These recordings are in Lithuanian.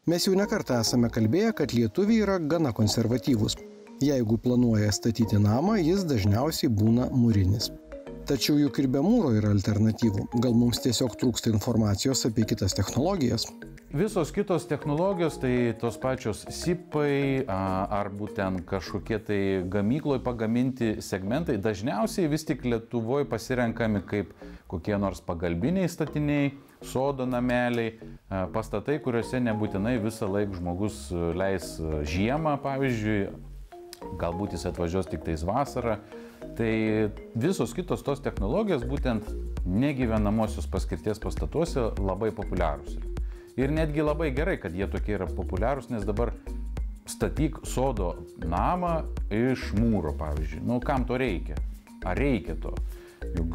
Mes jau nekartą esame kalbėję, kad lietuviai yra gana konservatyvūs. Jeigu planuoja statyti namą, jis dažniausiai būna mūrinis. Tačiau juk ir be mūro yra alternatyvų. Gal mums tiesiog trūksta informacijos apie kitas technologijas? Visos kitos technologijos, tai tos pačios SIP-ai ar būtent kažkokie tai gamykloje pagaminti segmentai, dažniausiai vis tik Lietuvoje pasirenkami kaip kokie nors pagalbiniai statiniai, sodo nameliai, pastatai, kuriuose nebūtinai visą laiką žmogus leis žiemą, pavyzdžiui, galbūt jis atvažiuos tik tais vasarą. Tai visos kitos tos technologijos būtent negyvenamosios paskirties pastatuose labai populiarūs. Ir netgi labai gerai, kad jie tokie yra populiarūs, nes dabar statyk sodo namą iš mūro, pavyzdžiui. Kam to reikia? Ar reikia to? Juk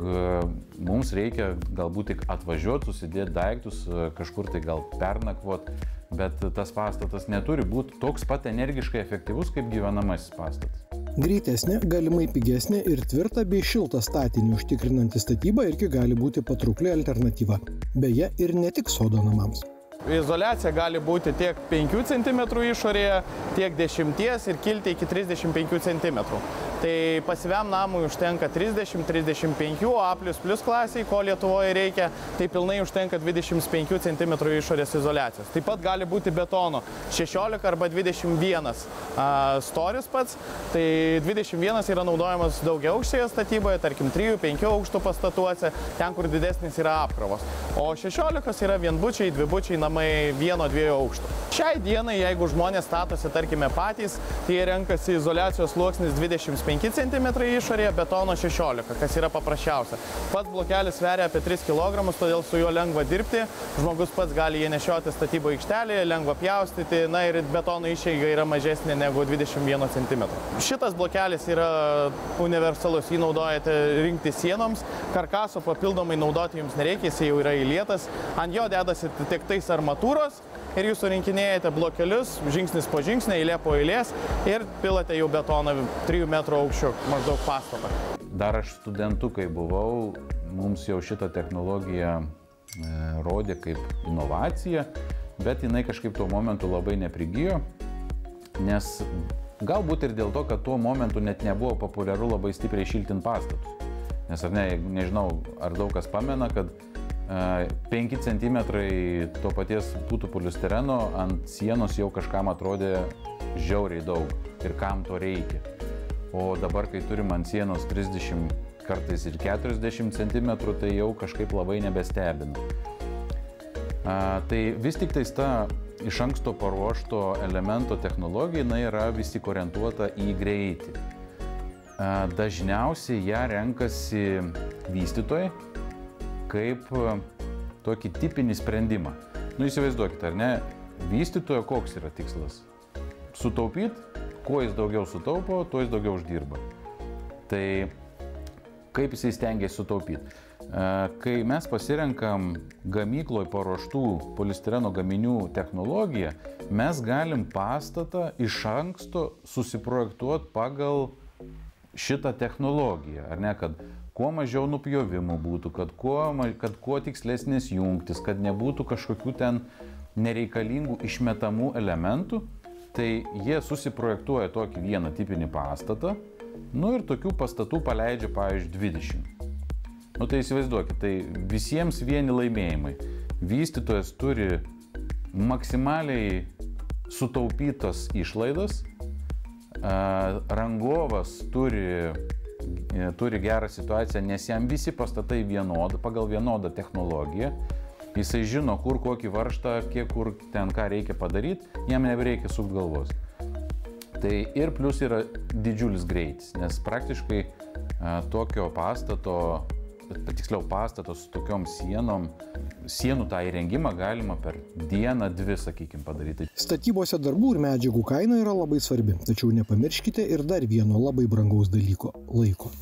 mums reikia galbūt tik atvažiuoti, susidėti daiktus, kažkur tai gal pernakvot, bet tas pastatas neturi būti toks pat energiškai efektyvus kaip gyvenamasis pastatas. Greitesnė, galimai pigesnė ir tvirtą bei šiltą statinį užtikrinanti statyba irgi gali būti patraukli alternatyva. Beje, ir ne tik sodo namams. Izoliacija gali būti tiek 5 cm išorėje, tiek 10 ir kilti iki 35 cm. Tai pasyviam namui užtenka 30-35, A++ klasiai, ko Lietuvoje reikia, tai pilnai užtenka 25 cm išorės izoliacijos. Taip pat gali būti betono 16 arba 21 storis pats, tai 21 yra naudojamas daugiaaukštėje statyboje, tarkim 3-5 aukštų pastatuose, ten kur didesnis yra apkrovos. O 16 yra vienbučiai, dvibučiai namai 1-2 aukštų. Šiai dienai, jeigu žmonės statosi, tarkime, patys, tai jie renkasi izoliacijos sluoksnis 25 cm išorėje, betono 16, kas yra paprasčiausia. Pats blokelis sveria apie 3 kg, todėl su juo lengva dirbti. Žmogus pats gali jį nešioti statybo aikštelėje, lengva pjaustyti, ir betono išeiga yra mažesnė negu 21 cm. Šitas blokelis yra universalus, jį naudojate rinkti sienoms, karkaso papildomai naudoti jums nereikia, jis jau yra įlietas, ant jo dedasi tik tais armatūros ir jūs surinkinėjate blokelius, žingsnis po žingsnio, eilė po eilės ir pilate jau betoną 3 metrų aukščiu maždaug pastatą. Dar aš studentu, kai buvau, mums jau šitą technologiją rodė kaip inovacija, bet jinai kažkaip tuo momentu labai neprigijo, nes galbūt ir dėl to, kad tuo momentu net nebuvo populiaru labai stipriai šiltinti pastatus. Nes nežinau, ar daug kas pamena, kad 5 cm to paties putų polistireno ant sienos jau kažkam atrodė žiauriai daug ir kam to reikia. O dabar, kai turim ant sienos 30, kartais ir 40 cm, tai jau kažkaip labai nebestebina. Tai vis tik tais ta iš anksto paruošto elemento technologija yra vis tik orientuota į greitį. Dažniausiai ją renkasi vystytojai kaip tokį tipinį sprendimą. Įsivaizduokite, ar ne, vystytojo koks yra tikslas? Sutaupyti, kuo jis daugiau sutaupo, tuo jis daugiau uždirba. Tai kaip jisai stengiasi sutaupyti? Kai mes pasirenkam gamykloje paruoštų polistireno gaminių technologiją, mes galim pastatą iš anksto susiprojektuoti pagal šitą technologiją, ar ne, kad kuo mažiau nupjovimų būtų, kad kuo tikslesnės jungtis, kad nebūtų kažkokių ten nereikalingų išmetamų elementų, tai jie susiprojektuoja tokį vieną tipinį pastatą, ir tokių pastatų paleidžia, pavyzdžiui, 20. Tai įsivaizduokit, tai visiems vieni laimėjimai. Vystytojas turi maksimaliai sutaupytas išlaidas, rangovas turi gerą situaciją, nes jam visi pastatai pagal vienodą technologiją. Jisai žino, kur kokį varžtą, kiek kur ten ką reikia padaryti, jam nebereikia sukti galvos. Tai ir plus yra didžiulis greitis, nes praktiškai tokio pastato, tiksliau pastato su tokiom sienų tą įrengimą galima per dieną, 2, sakykime, padaryti. Statybose darbų ir medžiagų kaina yra labai svarbi, tačiau nepamirškite ir dar vieno labai brangaus dalyko – laiko.